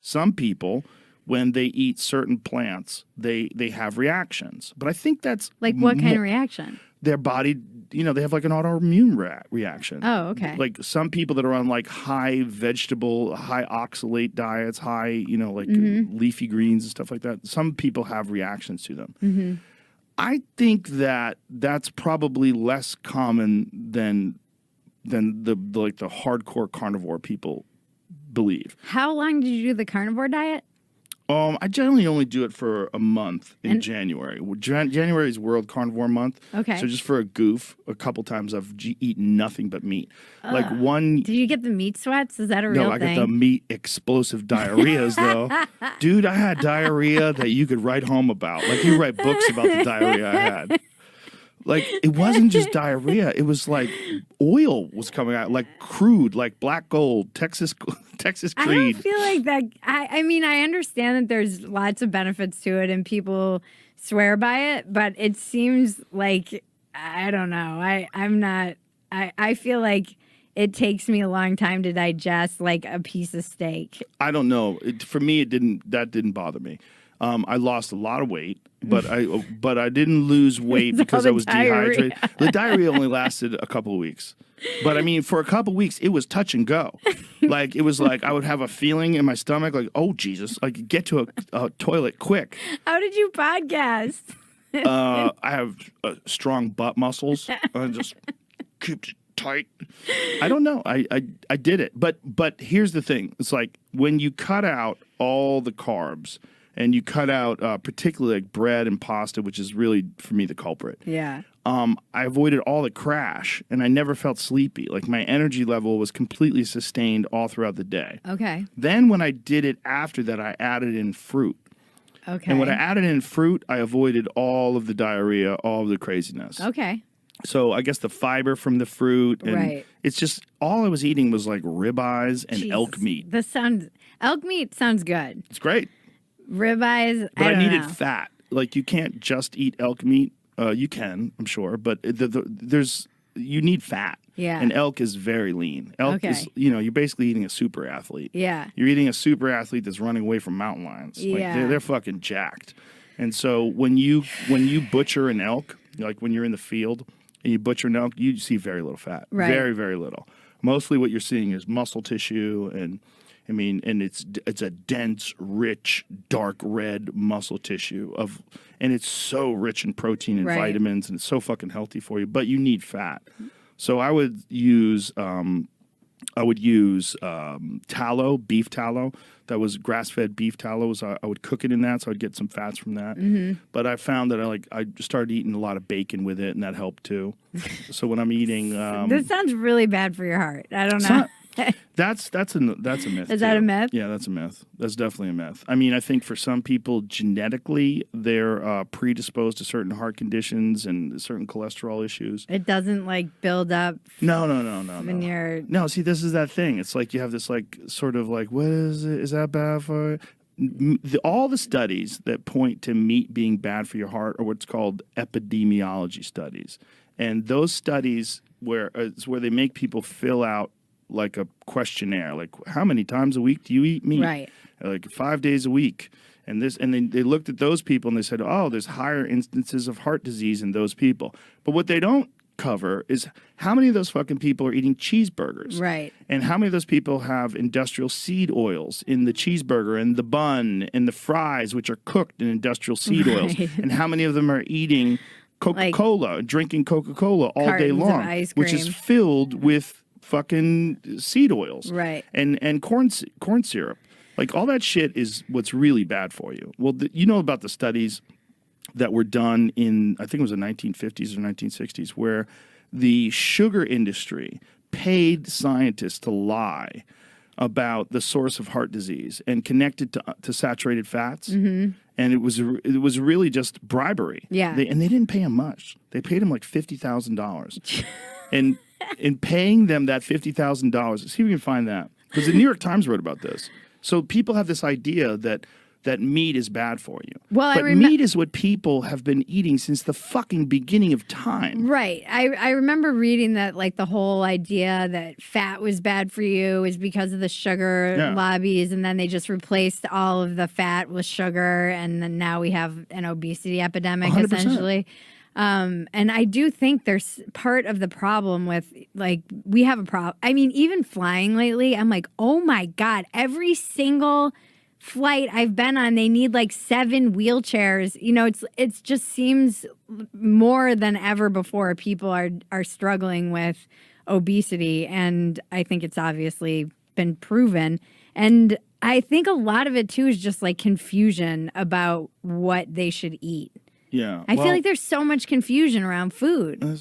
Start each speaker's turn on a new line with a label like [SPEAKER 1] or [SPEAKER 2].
[SPEAKER 1] Some people, when they eat certain plants, they have reactions. But I think that's
[SPEAKER 2] like what kind of reaction?
[SPEAKER 1] Their body, they have like an autoimmune reaction.
[SPEAKER 2] Oh, okay.
[SPEAKER 1] Like some people that are on like high vegetable, high oxalate diets, high, leafy greens and stuff like that. Some people have reactions to them.
[SPEAKER 2] Mm-hmm.
[SPEAKER 1] I think that that's probably less common than the hardcore carnivore people believe.
[SPEAKER 2] How long did you do the carnivore diet?
[SPEAKER 1] I generally only do it for a month in January. January is World Carnivore Month.
[SPEAKER 2] Okay.
[SPEAKER 1] So just for a goof, a couple times I've eaten nothing but meat.
[SPEAKER 2] Did you get the meat sweats? Is that a real thing?
[SPEAKER 1] No, I got the meat explosive diarrheas though. Dude, I had diarrhea that you could write home about. Like you write books about the diarrhea I had. Like, it wasn't just diarrhea. It was like oil was coming out, like crude, like black gold, Texas Creed.
[SPEAKER 2] I don't feel like that. I mean, I understand that there's lots of benefits to it and people swear by it, but it seems like, I don't know. I feel like it takes me a long time to digest like a piece of steak.
[SPEAKER 1] I don't know. For me, that didn't bother me. I lost a lot of weight, but I didn't lose weight because I was dehydrated. The diarrhea only lasted a couple of weeks. But I mean, for a couple of weeks, it was touch and go. Like, it was like I would have a feeling in my stomach, like, oh, Jesus, like, get to a toilet quick.
[SPEAKER 2] How did you podcast?
[SPEAKER 1] I have strong butt muscles. I just keep it tight. I don't know. I did it. But here's the thing. It's like when you cut out all the carbs, and you cut out particularly like bread and pasta, which is really, for me, the culprit.
[SPEAKER 2] Yeah.
[SPEAKER 1] I avoided all the crash, and I never felt sleepy. Like, my energy level was completely sustained all throughout the day.
[SPEAKER 2] Okay.
[SPEAKER 1] Then when I did it after that, I added in fruit.
[SPEAKER 2] Okay.
[SPEAKER 1] And when I added in fruit, I avoided all of the diarrhea, all of the craziness.
[SPEAKER 2] Okay.
[SPEAKER 1] So I guess the fiber from the fruit. And
[SPEAKER 2] right.
[SPEAKER 1] It's just, all I was eating was like ribeyes and elk meat.
[SPEAKER 2] Elk meat sounds good.
[SPEAKER 1] It's great.
[SPEAKER 2] Ribeyes,
[SPEAKER 1] but I needed fat. Like, you can't just eat elk meat. You can, I'm sure, but you need fat.
[SPEAKER 2] Yeah.
[SPEAKER 1] And elk is very lean. Elk is, you're basically eating a super athlete.
[SPEAKER 2] Yeah.
[SPEAKER 1] You're eating a super athlete that's running away from mountain lions.
[SPEAKER 2] Yeah.
[SPEAKER 1] Like, they're fucking jacked. And so when you butcher an elk, like when you're in the field and you butcher an elk, you see very little fat.
[SPEAKER 2] Right.
[SPEAKER 1] Very, very little. Mostly what you're seeing is muscle tissue and it's a dense, rich, dark red muscle tissue and it's so rich in protein and vitamins, and it's so fucking healthy for you. But you need fat, so I would use tallow, beef tallow. That was grass-fed beef tallow. So I would cook it in that, so I'd get some fats from that. Mm-hmm. But I found that I started eating a lot of bacon with it, and that helped too. So when I'm eating,
[SPEAKER 2] this sounds really bad for your heart. I don't know.
[SPEAKER 1] That's a myth.
[SPEAKER 2] Is that a myth?
[SPEAKER 1] Yeah, that's a myth. That's definitely a myth. I mean, I think for some people, genetically, they're predisposed to certain heart conditions and certain cholesterol issues.
[SPEAKER 2] It doesn't like build up.
[SPEAKER 1] No.
[SPEAKER 2] No,
[SPEAKER 1] see, this is that thing. It's like you have this like sort of like, what is it? Is that bad for? All the studies that point to meat being bad for your heart are what's called epidemiology studies, and those studies where they make people fill out like a questionnaire, like how many times a week do you eat meat?
[SPEAKER 2] Right.
[SPEAKER 1] Like 5 days a week. And then they looked at those people and they said, oh, there's higher instances of heart disease in those people. But what they don't cover is how many of those fucking people are eating cheeseburgers.
[SPEAKER 2] Right.
[SPEAKER 1] And how many of those people have industrial seed oils in the cheeseburger and the bun and the fries, which are cooked in industrial seed oils. And how many of them are eating Coca-Cola, drinking Coca-Cola all day long, which is filled with fucking seed oils,
[SPEAKER 2] right?
[SPEAKER 1] And corn syrup, like all that shit is what's really bad for you. Well, you know about the studies that were done in, I think it was the 1950s or 1960s, where the sugar industry paid scientists to lie about the source of heart disease and connected to saturated fats. Mm-hmm. And it was really just bribery.
[SPEAKER 2] Yeah.
[SPEAKER 1] And they didn't pay him much. They paid him like $50,000. And in paying them that $50,000, see if we can find that. Because the New York Times wrote about this. So people have this idea that that meat is bad for you.
[SPEAKER 2] Well,
[SPEAKER 1] but meat is what people have been eating since the fucking beginning of time.
[SPEAKER 2] Right. I remember reading that like the whole idea that fat was bad for you is because of the sugar lobbies, and then they just replaced all of the fat with sugar, and then now we have an obesity epidemic
[SPEAKER 1] 100%.
[SPEAKER 2] essentially. And I do think there's part of the problem with like we have a problem. I mean, even flying lately, I'm like, oh my God, every single flight I've been on, they need like 7 wheelchairs. You know, it's just seems more than ever before people are struggling with obesity, and I think it's obviously been proven. And I think a lot of it too is just like confusion about what they should eat.
[SPEAKER 1] Yeah.
[SPEAKER 2] I feel like there's so much confusion around food.